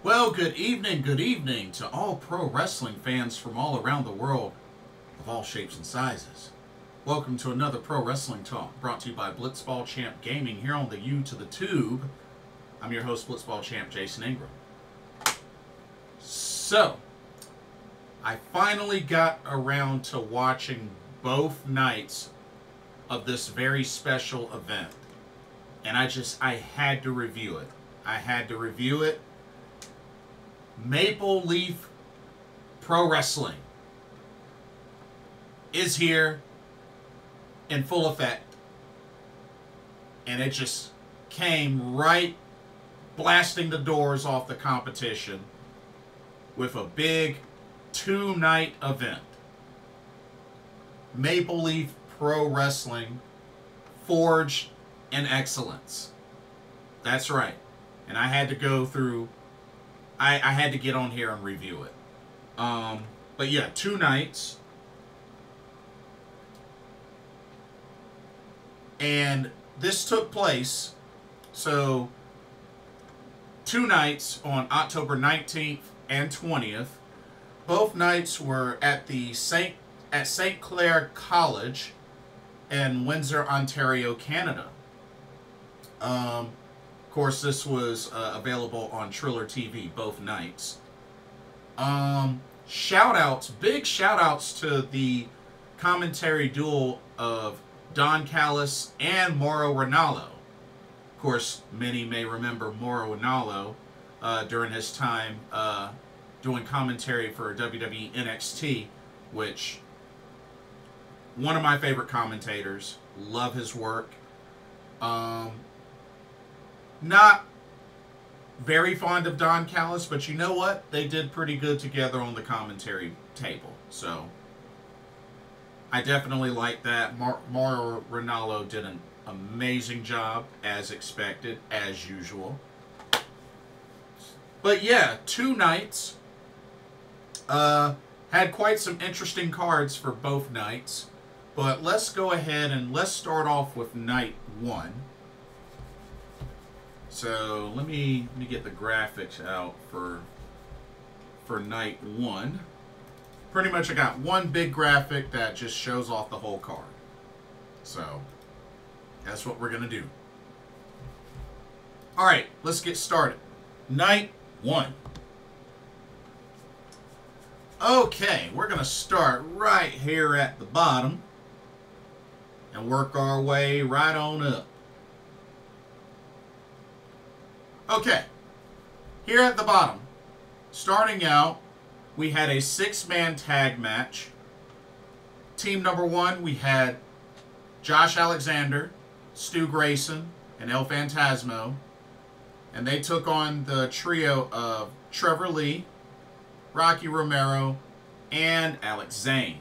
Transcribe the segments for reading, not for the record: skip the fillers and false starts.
Well, good evening to all pro wrestling fans from all around the world, of all shapes and sizes. Welcome to another Pro Wrestling Talk, brought to you by Blitzball Champ Gaming here on the U to the Tube. I'm your host, Blitzball Champ Jason Ingram. So, I finally got around to watching both nights of this very special event. And I had to review it. Maple Leaf Pro Wrestling is here in full effect. And it just came right blasting the doors off the competition with a big two-night event. Maple Leaf Pro Wrestling Forged in Excellence. That's right. And I had to go through... I had to get on here and review it. But yeah, two nights. And this took place, so two nights on October 19th and 20th. Both nights were at the St. Clair College in Windsor, Ontario, Canada. Of course, this was available on Triller TV both nights. Big shout outs to the commentary duel of Don Callis and Mauro Ranallo. Of course, many may remember Mauro Ranallo during his time doing commentary for WWE NXT, which one of my favorite commentators. Love his work. Not very fond of Don Callis, but you know what? They did pretty good together on the commentary table. So, I definitely like that. Mauro Ranallo did an amazing job, as expected, as usual. But yeah, two nights. Had quite some interesting cards for both nights. But let's go ahead and let's start off with night one. So let me get the graphics out for night one. Pretty much I got one big graphic that just shows off the whole card. So that's what we're gonna do. Alright, let's get started. Night one. Okay, we're gonna start right here at the bottom and work our way right on up. Okay, here at the bottom, starting out, we had a six-man tag match. Team number one, we had Josh Alexander, Stu Grayson, and El Phantasmo. And they took on the trio of Trevor Lee, Rocky Romero, and Alex Zayne.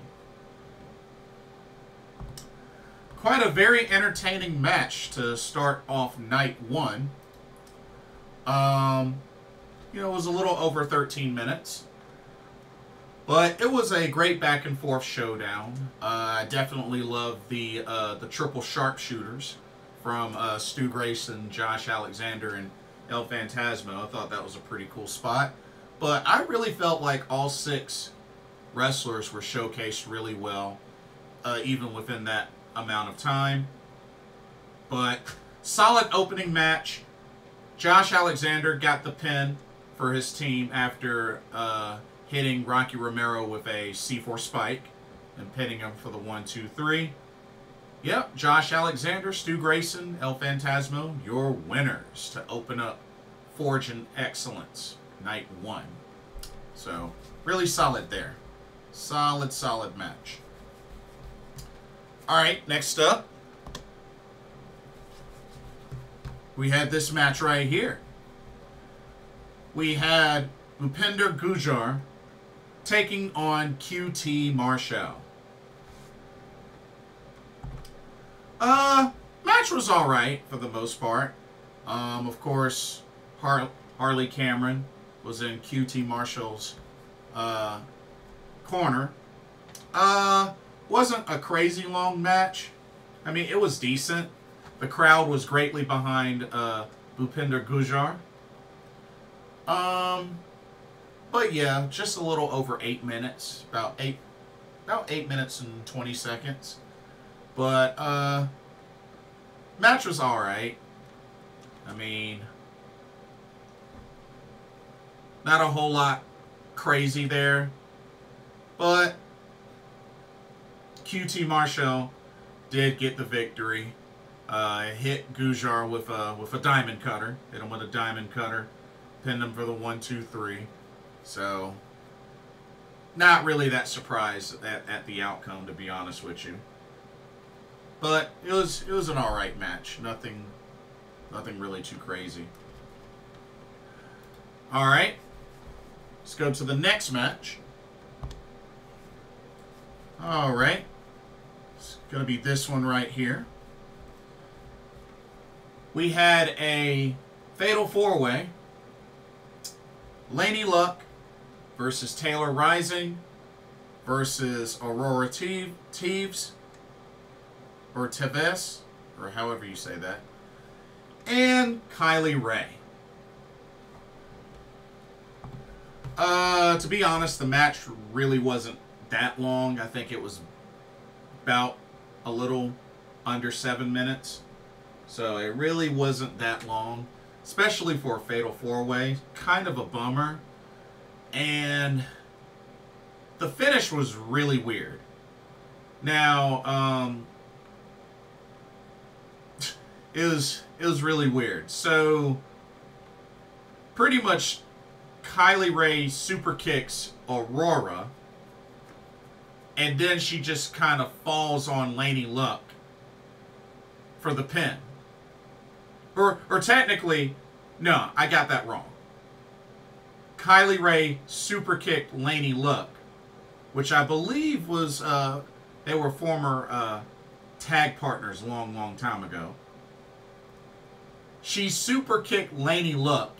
Quite a very entertaining match to start off night one. You know, it was a little over 13 minutes. But it was a great back and forth showdown. I definitely love the triple sharpshooters from Stu Grayson, Josh Alexander, and El Phantasmo. I thought that was a pretty cool spot. But I really felt like all six wrestlers were showcased really well, even within that amount of time. But solid opening match. Josh Alexander got the pin for his team after hitting Rocky Romero with a C4 spike and pinning him for the 1-2-3. Yep, Josh Alexander, Stu Grayson, El Phantasmo, your winners to open up Forged in Excellence night one. So, really solid there. Solid match. Alright, next up, we had this match right here. We had Bhupinder Gujjar taking on QT Marshall. Match was alright for the most part. Of course, Harley Cameron was in QT Marshall's corner. Wasn't a crazy long match. I mean, it was decent. The crowd was greatly behind Bhupinder Gujjar. But yeah, just a little over 8 minutes, about eight minutes and 20 seconds. But match was all right. I mean, not a whole lot crazy there, but QT Marshall did get the victory. Hit Gujjar with a diamond cutter. Hit him with a diamond cutter. Pinned him for the 1, 2, 3. So, not really that surprised at the outcome, to be honest with you. But it was an all right match. Nothing really too crazy. All right, let's go to the next match. All right, it's gonna be this one right here. We had a fatal 4-way. Laynie Luck versus Taylor Rising versus Aurora Teves, or Teves, or however you say that, and Kylie Ray. To be honest, the match really wasn't that long. I think it was about a little under 7 minutes. So it really wasn't that long, especially for a fatal 4-way. Kind of a bummer. And the finish was really weird. Now, it was really weird. So, pretty much, Kylie Ray super kicks Aurora, and then she just kind of falls on Laynie Luck for the pin. Or technically, no, I got that wrong. Kylie Ray super kicked Laynie Luck, which I believe was, they were former tag partners a long time ago. She super kicked Laynie Luck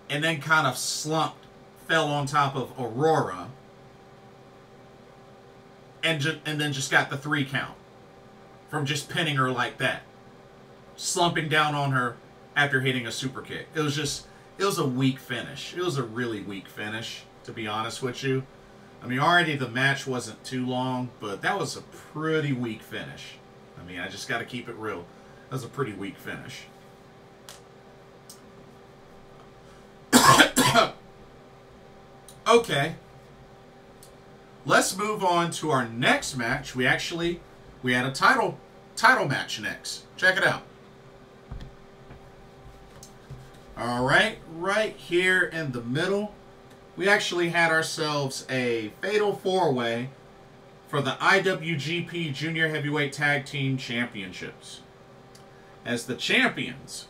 and then kind of slumped, fell on top of Aurora, and then just got the 3 count from just pinning her like that. Slumping down on her after hitting a super kick. It was a weak finish. It was a really weak finish, to be honest with you. I mean, already the match wasn't too long, but that was a pretty weak finish. I mean, I just got to keep it real. That was a pretty weak finish. Okay. Let's move on to our next match. We had a title match next. Check it out. All right, right here in the middle, we actually had ourselves a fatal 4-way for the IWGP Junior Heavyweight Tag Team Championships. As the champions,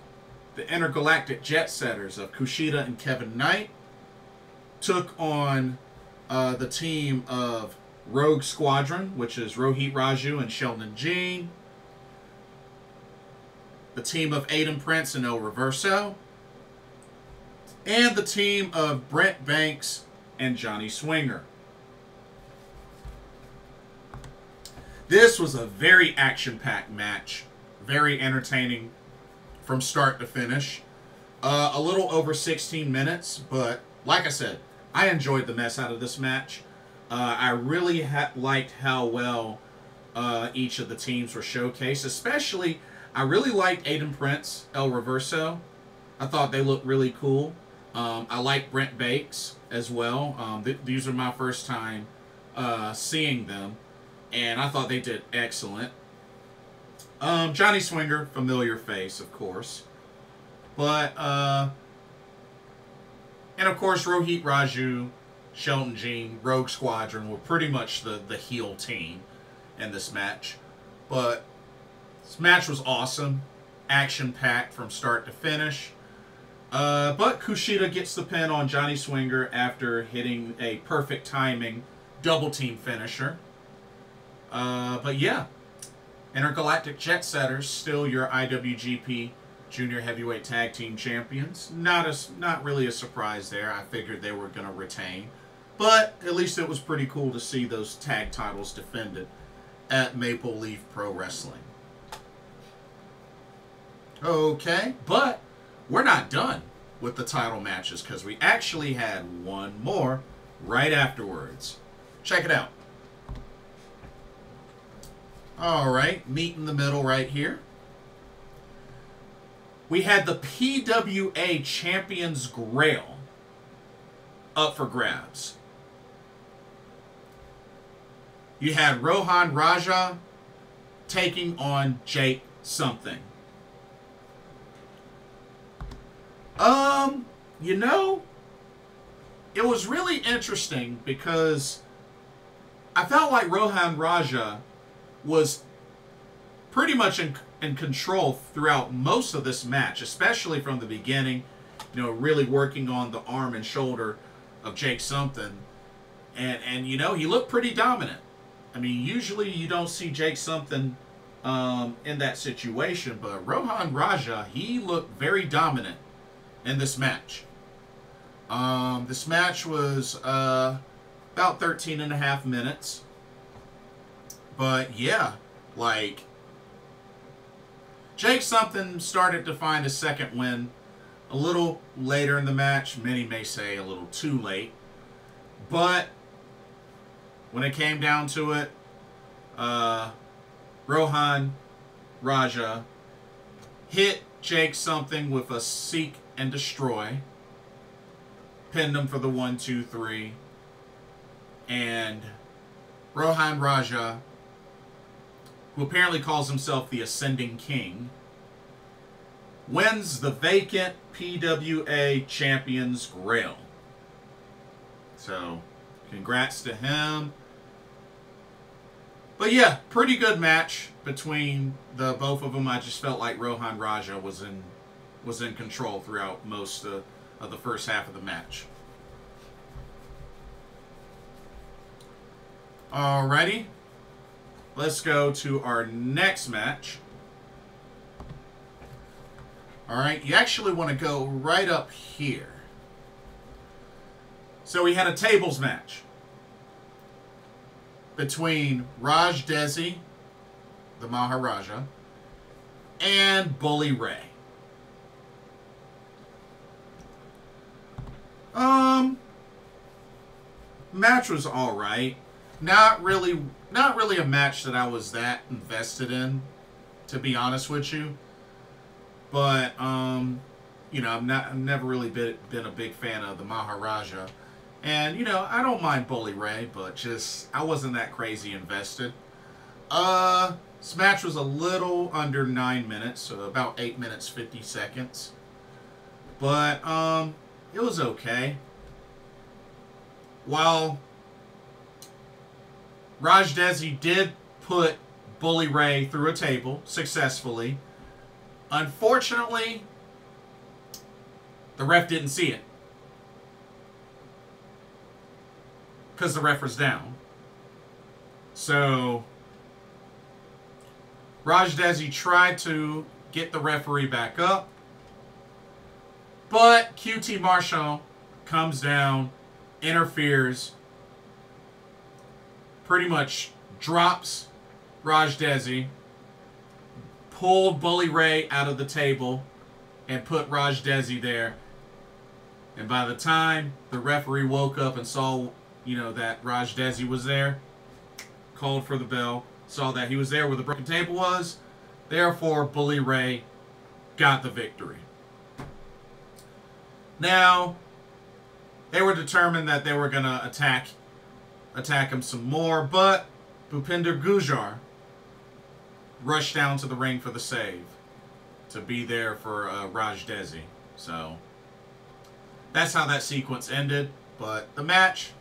the Intergalactic Jet Setters of KUSHIDA and Kevin Knight took on the team of Rogue Squadron, which is Rohit, Raju, and Sheldon Jean. The team of Aiden Prince and Reverso. And the team of Brent Banks and Johnny Swinger. This was a very action-packed match. Very entertaining from start to finish. A little over 16 minutes, but like I said, I enjoyed the mess out of this match. I really liked how well each of the teams were showcased. Especially, I really liked Aiden Prince, Reverso. I thought they looked really cool. I like Brent Banks as well. These are my first time seeing them, and I thought they did excellent. Johnny Swinger, familiar face, of course. But, and of course, Rohit, Raju, Sheldon Jean, Rogue Squadron were pretty much the heel team in this match. But this match was awesome. Action-packed from start to finish. But KUSHIDA gets the pin on Johnny Swinger after hitting a perfect timing double team finisher. But yeah, Intergalactic Jet Setters still your IWGP Junior Heavyweight Tag Team Champions. Not really a surprise there. I figured they were going to retain. But at least it was pretty cool to see those tag titles defended at Maple Leaf Pro Wrestling. Okay, but we're not done. with the title matches, because we actually had one more right afterwards. Check it out. Alright, meet in the middle right here. We had the PWA Champions Grail up for grabs. You had Rohan Raja taking on Jake something. You know, it was really interesting because I felt like Rohan Raja was pretty much in control throughout most of this match, especially from the beginning, you know, really working on the arm and shoulder of Jake something. And you know, he looked pretty dominant. I mean, usually you don't see Jake something in that situation, but Rohan Raja, he looked very dominant in this match. This match was about 13.5 minutes. But yeah, like, Jake something started to find a second win a little later in the match. Many may say a little too late. But when it came down to it, Rohan Raja hit Jake something with a Seek and Destroy. Pinned him for the 1, 2, 3. And Rohan Raja, who apparently calls himself the Ascending King, wins the vacant PWA Champions Grail. So, congrats to him. But yeah, pretty good match between the both of them. I just felt like Rohan Raja was in control throughout most of the first half of the match. Alrighty. Let's go to our next match. Alright, you actually want to go right up here. So we had a tables match between Raj Dhesi, the Maharaja, and Bully Ray. Match was alright. Not really a match that I was that invested in, to be honest with you. But you know, I've never really been a big fan of the Maharaja. And, you know, I don't mind Bully Ray, but just, I wasn't that crazy invested. This match was a little under 9 minutes, so about 8 minutes, 50 seconds. But, it was okay. While Raj Dhesi did put Bully Ray through a table successfully, unfortunately, the ref didn't see it. Because the ref was down. So Raj Dhesi tried to get the referee back up, but QT Marshall comes down, interferes, pretty much drops Raj Dhesi, pulled Bully Ray out of the table, and put Raj Dhesi there. And by the time the referee woke up and saw, you know, that Raj Dhesi was there, called for the bell, saw that he was there where the broken table was. Therefore, Bully Ray got the victory. Now, they were determined that they were going to attack him some more, but Bhupinder Gujjar rushed down to the ring for the save to be there for Raj Dhesi. So, that's how that sequence ended. But the match,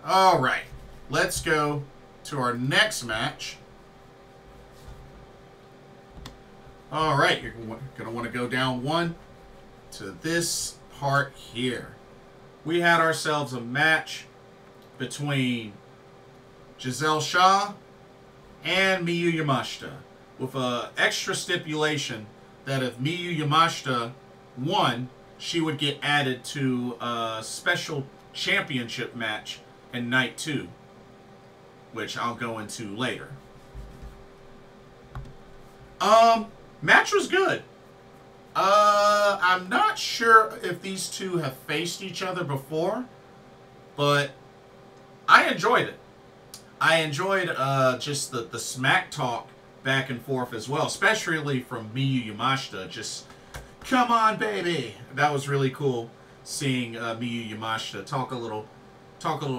Alright, let's go to our next match. Alright, you're going to want to go down one to this part here. We had ourselves a match between Gisele Shaw and Miyu Yamashita, with an extra stipulation that if Miyu Yamashita won, she would get added to a special championship match in night 2, which I'll go into later. Match was good. I'm not sure if these two have faced each other before, but I enjoyed it. I enjoyed just the smack talk back and forth as well, especially from Miyu Yamashita. Just, come on, baby. That was really cool seeing Miyu Yamashita talk a little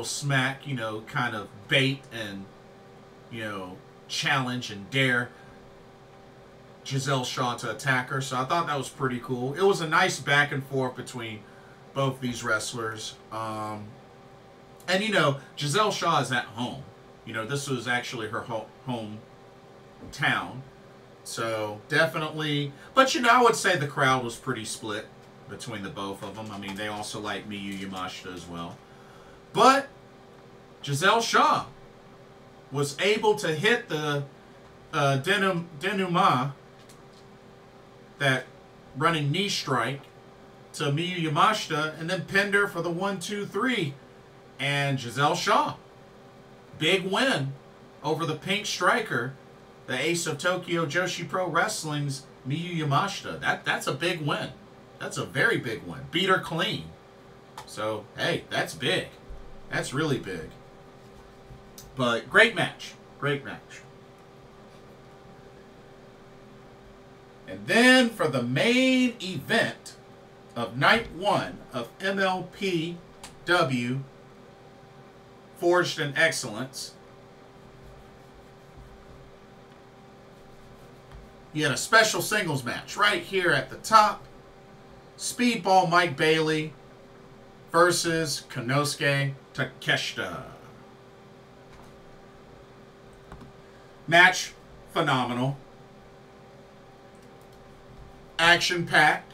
smack, you know, kind of bait and, you know, challenge and dare Gisele Shaw to attack her. So I thought that was pretty cool. It was a nice back and forth between both these wrestlers. And, you know, Gisele Shaw is at home. You know, this was actually her hometown. So definitely. But, you know, I would say the crowd was pretty split between the both of them. I mean, they also like Miyu Yamashita as well. But Gisele Shaw was able to hit the denouement, that running knee strike, to Miyu Yamashita, and then pinned her for the 1-2-3. And Gisele Shaw, big win over the Pink Striker, the ace of Tokyo Joshi Pro Wrestling's Miyu Yamashita. That's a big win. That's a very big win. Beat her clean. So, hey, that's big. That's really big. But great match. Great match. And then for the main event of night 1 of MLPW Forged in Excellence, you had a special singles match right here at the top. Speedball Mike Bailey versus Konosuke Takeshita. Match phenomenal. Action-packed.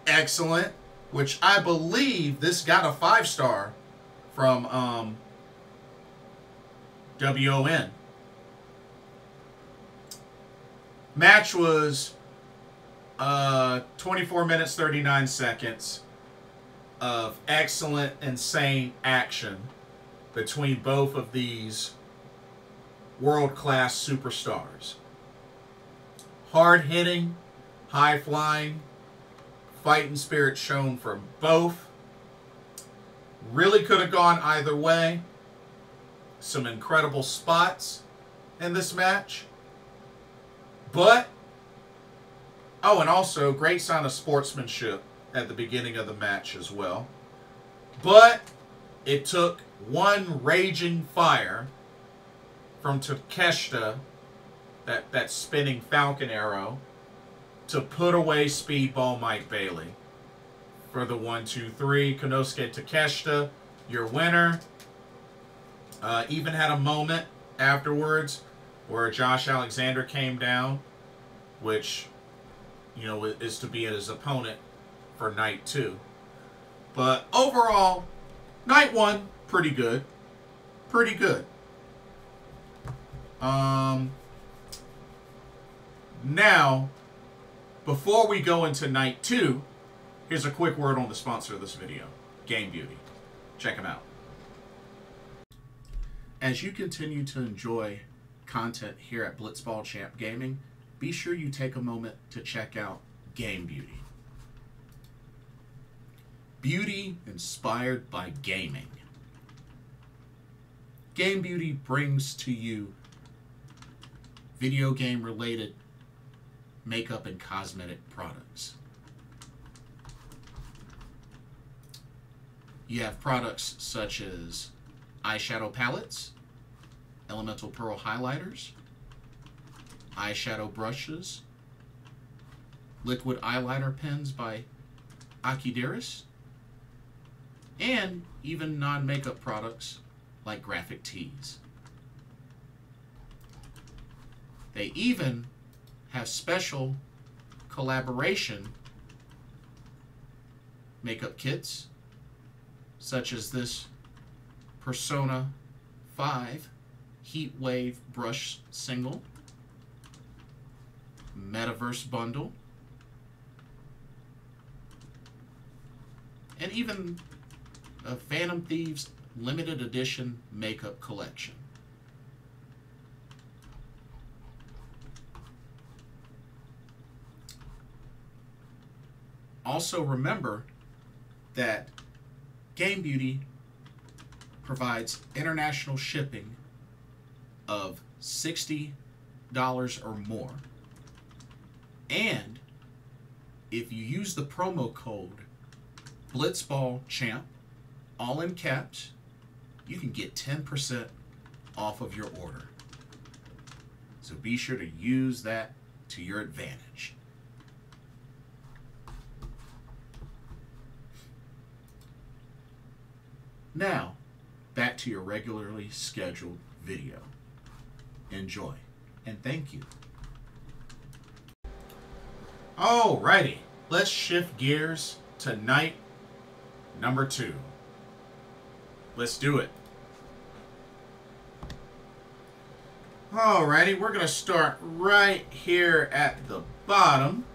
Excellent. Which I believe this got a 5-star from WON. Match was 24 minutes, 39 seconds of excellent, insane action between both of these world-class superstars. Hard-hitting, high-flying, fighting spirit shown from both. Really could have gone either way. Some incredible spots in this match. But, oh, and also great sign of sportsmanship at the beginning of the match as well. But it took one raging fire from Takeshita, that spinning falcon arrow, to put away Speedball Mike Bailey for the 1-2-3. Konosuke Takeshita, your winner. Even had a moment afterwards where Josh Alexander came down, which, you know, is to be his opponent for night 2. But overall, night 1, pretty good. Pretty good. Now, before we go into night 2, here's a quick word on the sponsor of this video, Game Beauty. Check them out. As you continue to enjoy content here at Blitzball Champ Gaming, be sure you take a moment to check out Game Beauty. Beauty inspired by gaming. Game Beauty brings to you video game related makeup and cosmetic products. You have products such as eyeshadow palettes, elemental pearl highlighters, eyeshadow brushes, liquid eyeliner pens by Akideris, and even non-makeup products like graphic tees. They even have special collaboration makeup kits, such as this Persona 5 Heat Wave Brush Single, Metaverse Bundle, and even a Phantom Thieves Limited Edition Makeup Collection. also remember that Game Beauty provides international shipping of $60 or more. And if you use the promo code BlitzballChamp, all in caps, you can get 10% off of your order. So be sure to use that to your advantage. Now, back to your regularly scheduled video. Enjoy, and thank you. Alrighty, let's shift gears to night number 2. Let's do it. Alrighty, we're going to start right here at the bottom.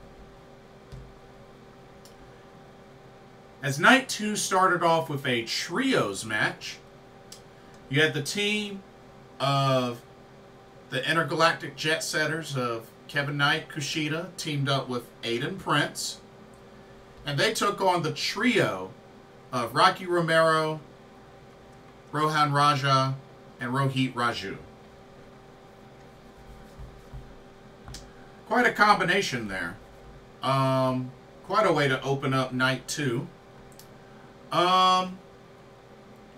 As night 2 started off with a trios match, you had the team of the Intergalactic Jet Setters of Kevin Knight, Kushida, teamed up with Aiden Prince. And they took on the trio of Rocky Romero, Rohan Raja, and Rohit Raju. Quite a combination there. Quite a way to open up night 2.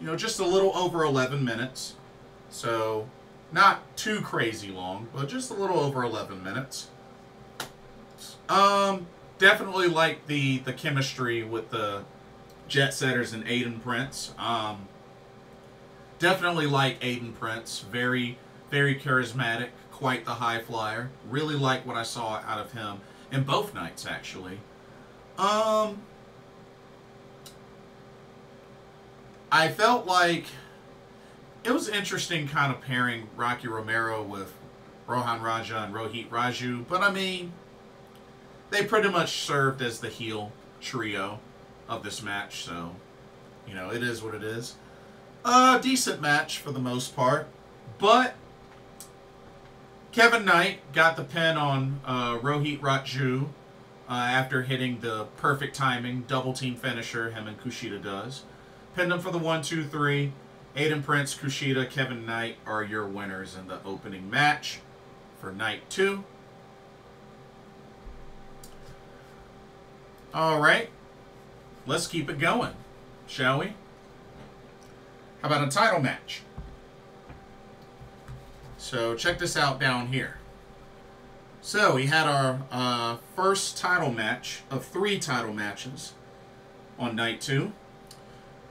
You know, just a little over 11 minutes. So, not too crazy long, but just a little over 11 minutes. Definitely like the chemistry with the Jet Setters and Aiden Prince. Definitely like Aiden Prince. Very, very charismatic. Quite the high flyer. Really like what I saw out of him in both nights, actually. I felt like it was interesting kind of pairing Rocky Romero with Rohan Raja and Rohit Raju, but I mean, they pretty much served as the heel trio of this match, so, you know, it is what it is. Decent match for the most part, but Kevin Knight got the pin on Rohit Raju after hitting the perfect timing double team finisher him and Kushida does. Pinned him for the 1, 2, 3. Aiden Prince, Kushida, Kevin Knight are your winners in the opening match for night 2. Alright, let's keep it going, shall we? How about a title match? So check this out down here. So we had our first title match of 3 title matches on night 2.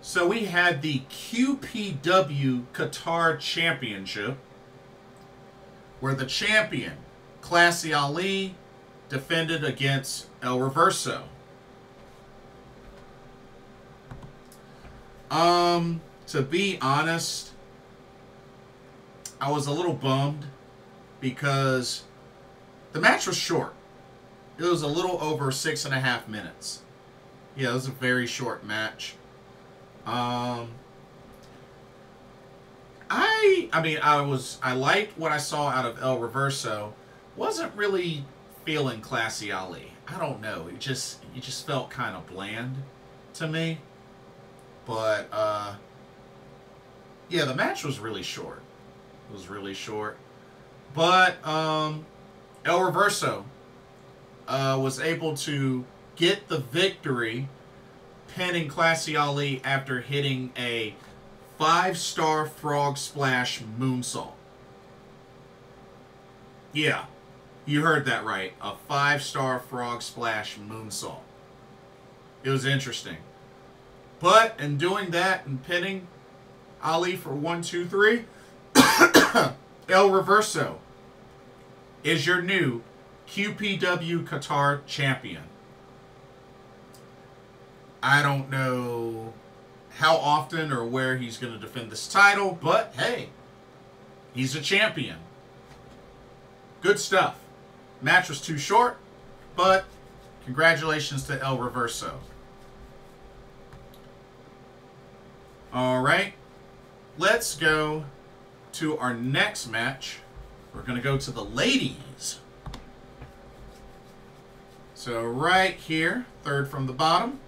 So we had the QPW Qatar Championship, where the champion, Classy Ali, defended against El Reverso. To be honest, I was a little bummed because the match was short. It was a little over 6.5 minutes. Yeah, it was a very short match. I liked what I saw out of El Reverso. Wasn't really feeling Classy Ali. I don't know. It just felt kind of bland to me. But yeah, the match was really short. It was really short. But El Reverso was able to get the victory, pinning Classy Ali after hitting a 5-star frog splash moonsault. Yeah, you heard that right. A 5-star frog splash moonsault. It was interesting. But in doing that and pinning Ali for 1, 2, 3, El Reverso is your new QPW Qatar champion. I don't know how often or where he's going to defend this title, but hey, he's a champion. Good stuff. Match was too short, but congratulations to El Reverso. Alright, let's go to our next match. We're going to go to the ladies. So right here, third from the bottom,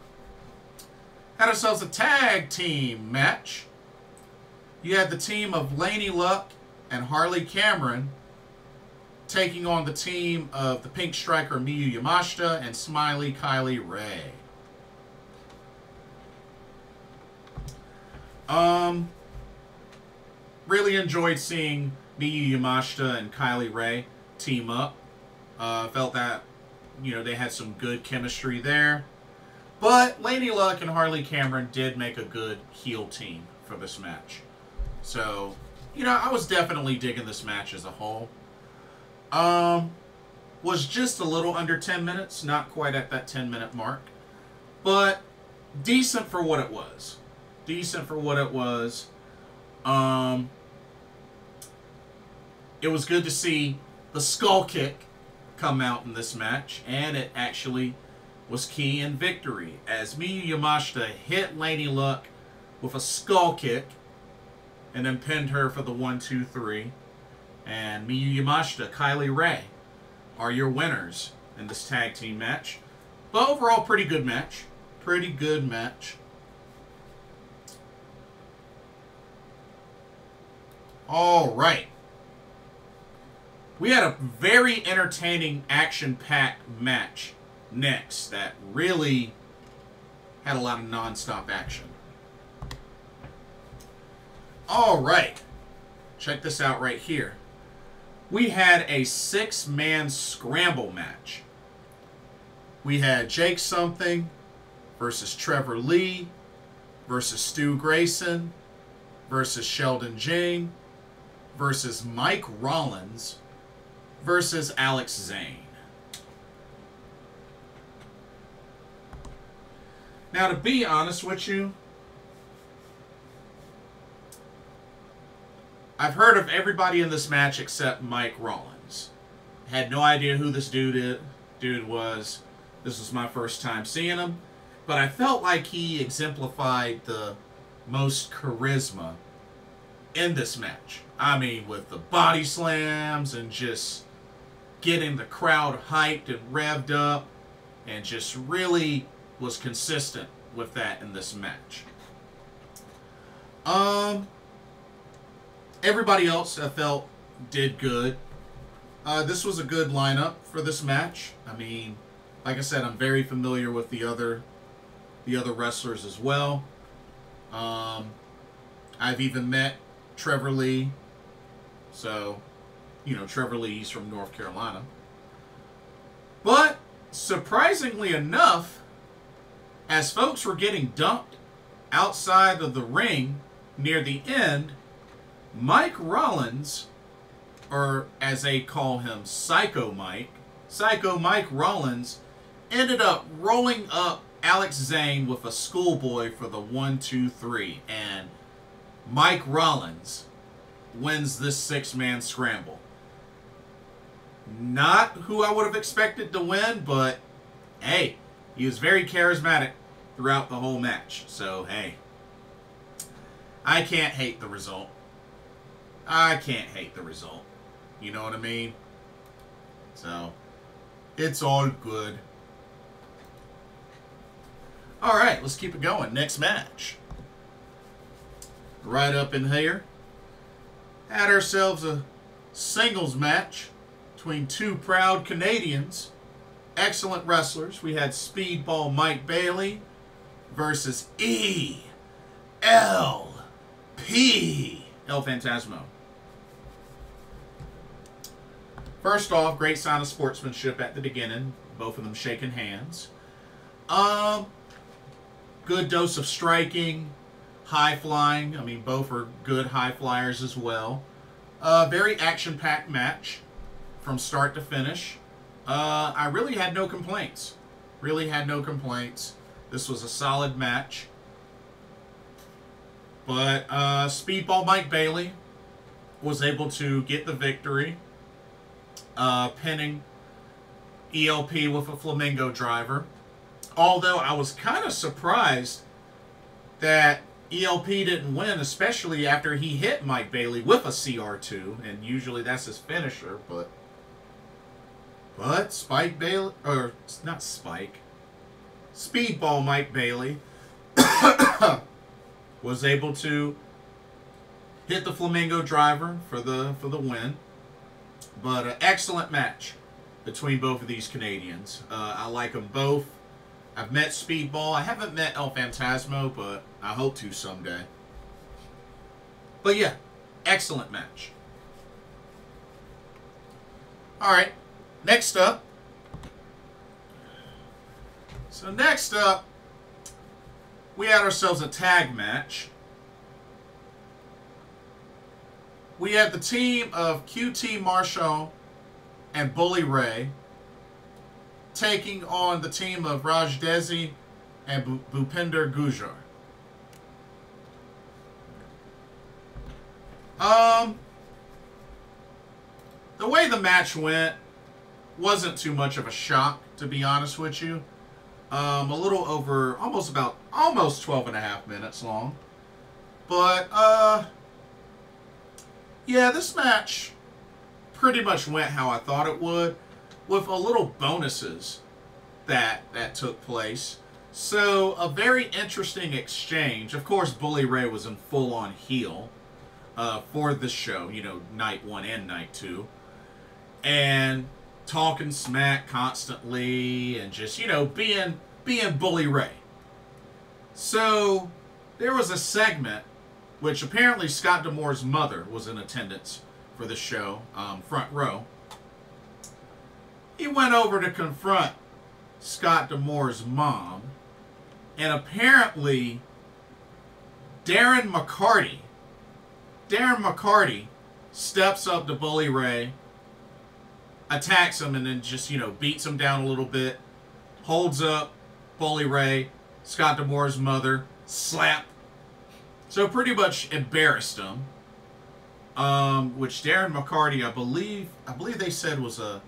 had ourselves a tag team match. You had the team of Laynie Luck and Harley Cameron taking on the team of the Pink Striker Miyu Yamashita and Smiley Kylie Ray. Really enjoyed seeing Miyu Yamashita and Kylie Ray team up. Felt that, you know, they had some good chemistry there. But Laynie Luck and Harley Cameron did make a good heel team for this match. So, you know, I was definitely digging this match as a whole. Was just a little under 10 minutes, not quite at that 10-minute mark. But decent for what it was. Decent for what it was. It was good to see the skull kick come out in this match, and it actually was key in victory as Miyu Yamashita hit Laynie Luck with a skull kick and then pinned her for the 1-2-3. And Miyu Yamashita, Kylie Ray are your winners in this tag team match. But overall, pretty good match. Pretty good match. All right. We had a very entertaining, action-packed match next that really had a lot of non-stop action. All right. Check this out right here. We had a 6-man scramble match. We had Jake Something versus Trevor Lee versus Stu Grayson versus Sheldon Jane versus Mike Rollins versus Alex Zayne. Now, to be honest with you, I've heard of everybody in this match except Mike Rollins. Had no idea who this dude was. This was my first time seeing him. But I felt like he exemplified the most charisma in this match. I mean, with the body slams and just getting the crowd hyped and revved up, and just really was consistent with that in this match. Everybody else I felt did good. This was a good lineup for this match. I mean, like I said, I'm very familiar with the other wrestlers as well. I've even met Trevor Lee. So, you know, Trevor Lee's from North Carolina. But, surprisingly enough, as folks were getting dumped outside of the ring near the end, Mike Rollins, or as they call him, Psycho Mike Rollins, ended up rolling up Alex Zayne with a schoolboy for the 1-2-3. And Mike Rollins wins this 6-man scramble. Not who I would have expected to win, but hey, he was very charismatic throughout the whole match. So, hey, I can't hate the result. I can't hate the result. You know what I mean? So, it's all good. All right, let's keep it going. Next match. Right up in here. Had ourselves a singles match between two proud Canadians. Excellent wrestlers. We had Speedball Mike Bailey versus El Phantasmo. First off, great sign of sportsmanship at the beginning. Both of them shaking hands. Good dose of striking, high flying. I mean, both are good high flyers as well. Very action-packed match from start to finish. I really had no complaints. Really had no complaints. This was a solid match. But Speedball Mike Bailey was able to get the victory, pinning ELP with a flamingo driver. Although I was kind of surprised that ELP didn't win, especially after he hit Mike Bailey with a CR2, and usually that's his finisher, but But Spike Bailey, or not Spike, Speedball Mike Bailey was able to hit the Flamingo Driver for the win. But an excellent match between both of these Canadians. I like them both. I've met Speedball. I haven't met El Phantasmo, but I hope to someday. But yeah, excellent match. Alright, next up. So next up, we had ourselves a tag match. We had the team of QT Marshall and Bully Ray taking on the team of Dhesi and Bhupinder Gujjar. The way the match went wasn't too much of a shock, to be honest with you. A little over, almost 12 and a half minutes long. But, yeah, this match pretty much went how I thought it would, with a little bonuses that took place. So, a very interesting exchange. Of course, Bully Ray was in full-on heel for the show, you know, night 1 and night 2. And talking smack constantly and just, you know, being Bully Ray. So, there was a segment, which apparently Scott D'Amore's mother was in attendance for the show, front row. He went over to confront Scott D'Amore's mom, and apparently Darren McCarty steps up to Bully Ray, attacks him, and then just, you know, beats him down a little bit, holds up Bully Ray, Scott D'Amore's mother, slap. So pretty much embarrassed him. Which Darren McCarty, I believe they said was a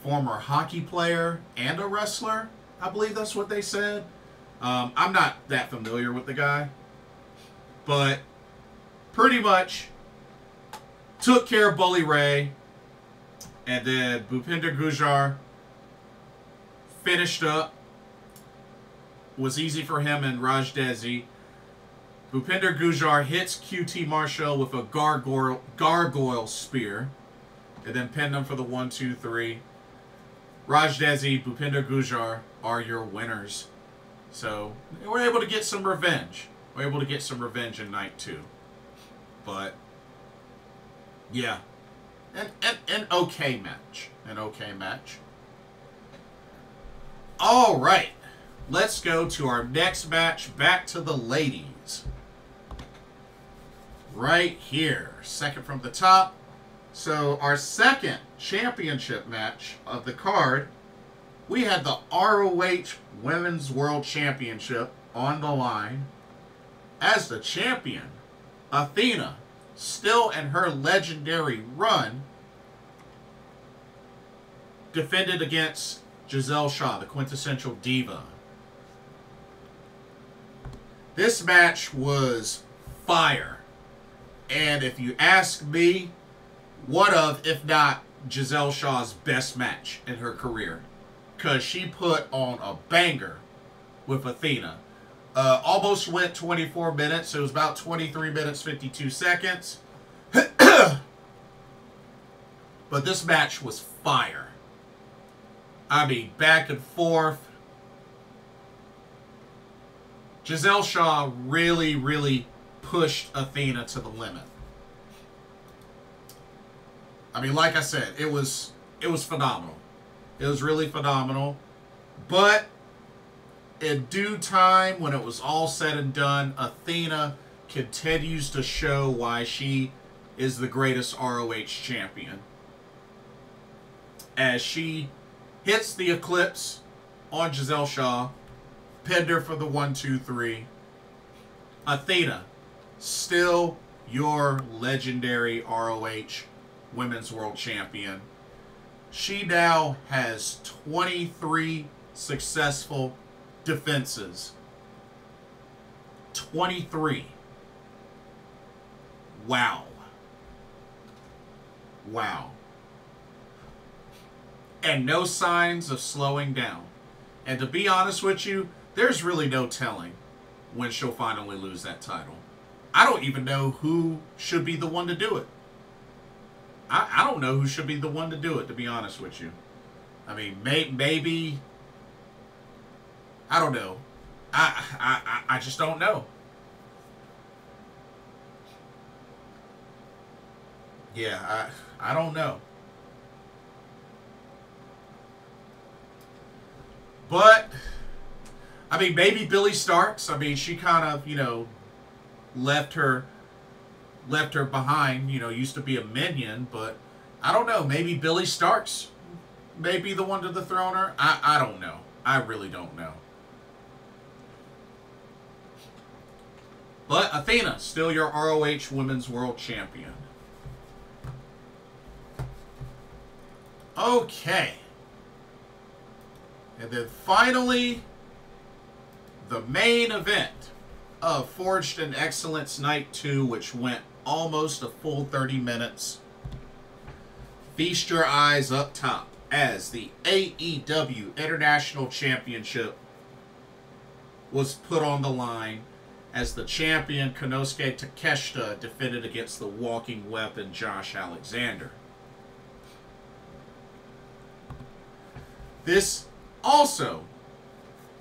former hockey player and a wrestler. I believe that's what they said. I'm not that familiar with the guy. But pretty much took care of Bully Ray. And then Bhupinder Gujjar finished up. Was easy for him and Dhesi. Bhupinder Gujjar hits QT Marshall with a gargoyle spear. And then pinned him for the 1, 2, 3. Dhesi, Bhupinder Gujjar are your winners. So, we're able to get some revenge. We're able to get some revenge in night 2. But, yeah. An okay match. An okay match. Alright. Let's go to our next match. Back to the ladies. Right here. Second from the top. So, our second championship match of the card, we had the ROH Women's World Championship on the line. As the champion, Athena, still in her legendary run, defended against Gisele Shaw, the quintessential diva. This match was fire. And if you ask me, what of, if not, Gisele Shaw's best match in her career? Because she put on a banger with Athena. Almost went 24 minutes. It was about 23 minutes, 52 seconds. But this match was fire. I mean, back and forth. Gisele Shaw really, really pushed Athena to the limit. I mean, like I said, it was phenomenal. It was really phenomenal. But in due time, when it was all said and done, Athena continues to show why she is the greatest ROH champion. As she hits the Eclipse on Gisele Shaw, pinned her for the 1, 2, 3. Athena, still your legendary ROH Women's World Champion. She now has 23 successful defenses. 23. Wow. Wow. and no signs of slowing down. And to be honest with you, there's really no telling when she'll finally lose that title. I don't even know who should be the one to do it. I don't know who should be the one to do it, to be honest with you. I mean, maybe... I don't know. I just don't know. Yeah, I don't know. But, I mean, maybe Billie Starkz. I mean, she kind of, you know, left her behind. You know, used to be a minion, but I don't know. Maybe Billie Starkz may be the one to dethrone her. I don't know. I really don't know. But Athena, still your ROH Women's World Champion. Okay. And then finally, the main event of Forged in Excellence Night 2, which went almost a full 30 minutes. Feast your eyes up top as the AEW International Championship was put on the line as the champion Konosuke Takeshita defended against the walking weapon Josh Alexander. This also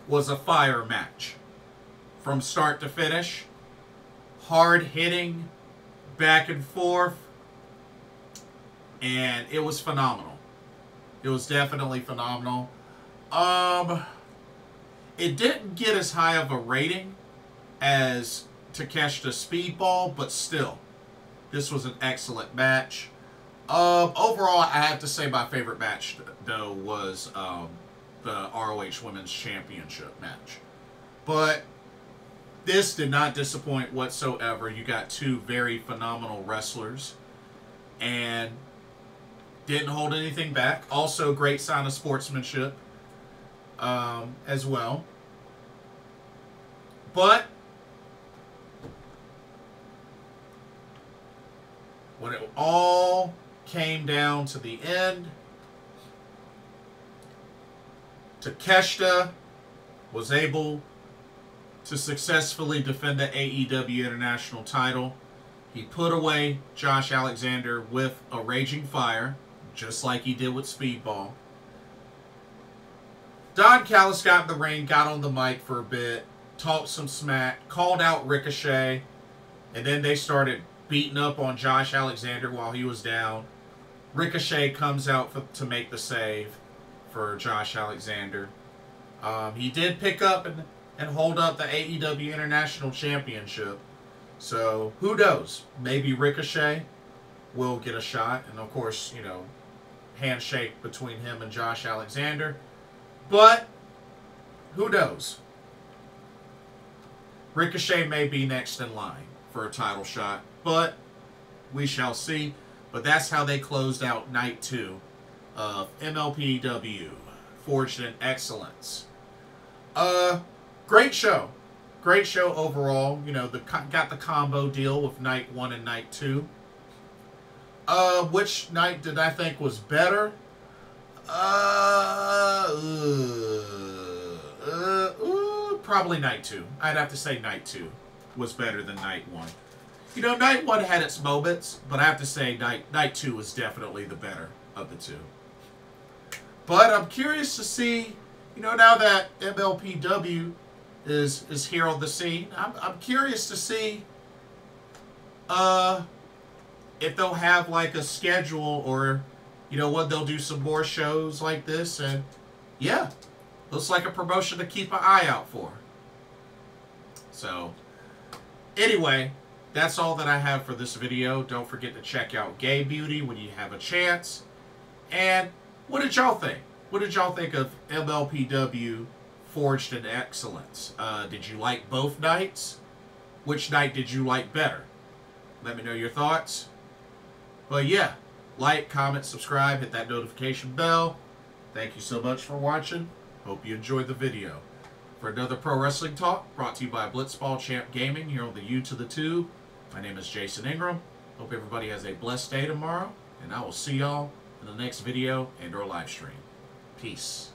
was a fire match. From start to finish, hard hitting, back and forth, and it was phenomenal. It was definitely phenomenal. It didn't get as high of a rating as Takeshita Speedball, but still, this was an excellent match. Overall, I have to say my favorite match, though, was the ROH Women's Championship match. But this did not disappoint whatsoever. You got two very phenomenal wrestlers and didn't hold anything back. Also, great sign of sportsmanship as well. But when it all came down to the end, Takeshita was able to successfully defend the AEW International title. He put away Josh Alexander with a raging fire, just like he did with Speedball. Don Callis got in the ring, got on the mic for a bit, talked some smack, called out Ricochet, and then they started beating up on Josh Alexander while he was down. Ricochet comes out to make the save for Josh Alexander. He did pick up and hold up the AEW International Championship. So, who knows? Maybe Ricochet will get a shot. And, of course, you know, handshake between him and Josh Alexander. But, who knows? Ricochet may be next in line for a title shot. But, we shall see. But that's how they closed out Night 2 of MLPW Forged in Excellence. Great show. Great show overall. You know, got the combo deal with Night 1 and Night 2. Which night did I think was better? Probably Night 2. I'd have to say Night 2 was better than Night 1. You know, Night 1 had its moments, but I have to say Night 2 was definitely the better of the two. But I'm curious to see, you know, now that MLPW is here on the scene, I'm curious to see if they'll have like a schedule, or, you know what, they'll do some more shows like this. And yeah, looks like a promotion to keep an eye out for. So anyway, that's all that I have for this video. Don't forget to check out Gay Beauty when you have a chance. And what did y'all think? What did y'all think of MLPW Forged in Excellence? Did you like both nights? Which night did you like better? Let me know your thoughts. But yeah, like, comment, subscribe, hit that notification bell. Thank you so much for watching. Hope you enjoyed the video. For another Pro Wrestling Talk, brought to you by Blitzball Champ Gaming here on the U to the Tube. My name is Jason Ingram. Hope everybody has a blessed day tomorrow, and I will see y'all in the next video and or live stream. Peace.